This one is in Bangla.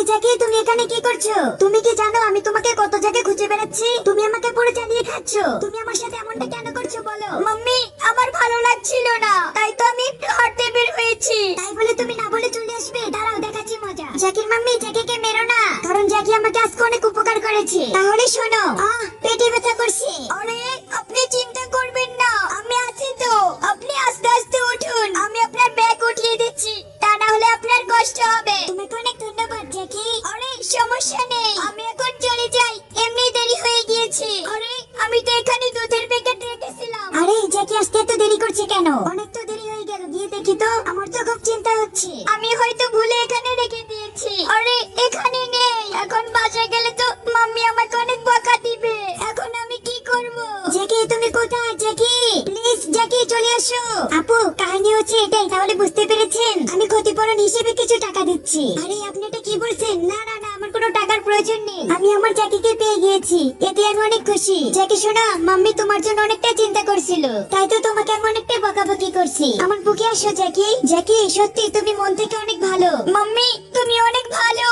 জ্যাকি, তুমি এখানে কি করছো? তুমি কি জানো আমি তোমাকে কত জায়গায় খুঁজে বেড়াচ্ছি? তুমি আমাকে পুরো জ্বালিয়ে খাচ্ছ। তুমি আমার সাথে এমনটা কেন করছো বলো? মাম্মি, আমার ভালো লাগছিল না, তাই তো আমি একটু হাঁটতে বের হয়েছি। তাই বলে তুমি না বলে চলে আসবে? দাঁড়াও, দেখাচ্ছি মজা। জ্যাকির মাম্মি, জ্যাকিকে মেরো না, কারণ জ্যাকি আমাকে আজকে অনেক উপকার করেছে। তাহলে শোনো, পেটে ব্যথা করছে। আরে, আপনি চিন্তা করবেন না, আমি আছি তো। আপনি আস্তে আস্তে উঠুন, আমি আপনার ব্যাগ উঠিয়ে দিচ্ছি, তা না হলে আপনার কষ্ট হবে। তোমাকে অনেক ধন্যবাদ জ্যাকি। আরে, সমস্যা নেই, আমি এখন চলে যাই, এমনি দেরি হয়ে গিয়েছে। আরে, আমি তো এখানে দুধের প্যাকেট রেখেছিলাম। আরে জ্যাকি, আসতে এত দেরি করছে কেন? অনেক তো দেরি হয়ে গেল, গিয়ে দেখি তো। আমার তো খুব চিন্তা হচ্ছে। আমি হয়তো ভুলে এখানে রেখে দিয়েছি। আরে, এখানে নেই, এখন বাসায় গেলে তো মাম্মি আমাকে অনেক বকা দিবে। এখন আমি কি করব? জ্যাকি, তুমি কোথায়? জ্যাকি, প্লিজ জ্যাকি, চলে আসো। আপু, কাহিনী হচ্ছে এটাই, তাহলে বুঝতে পেরেছেন? আমি ক্ষতিপূরণ হিসেবে কিছু টাকা দিচ্ছি। আরে, আপনি এটা কি বলছেন? না না না, আমার কোনো টাকার প্রয়োজন নেই। আমি আমার জ্যাকিকে পেয়ে গিয়েছি, এতে আমি অনেক খুশি। জ্যাকি শোনা, মাম্মি তোমার জন্য অনেকটা চিন্তা করছিল, তাই তো তোমাকে আমি অনেকটা বকাবকি করছি। আমার বুকে আসো জ্যাকি। জ্যাকি, সত্যি তুমি মন থেকে অনেক ভালো। মাম্মি, তুমি অনেক ভালো।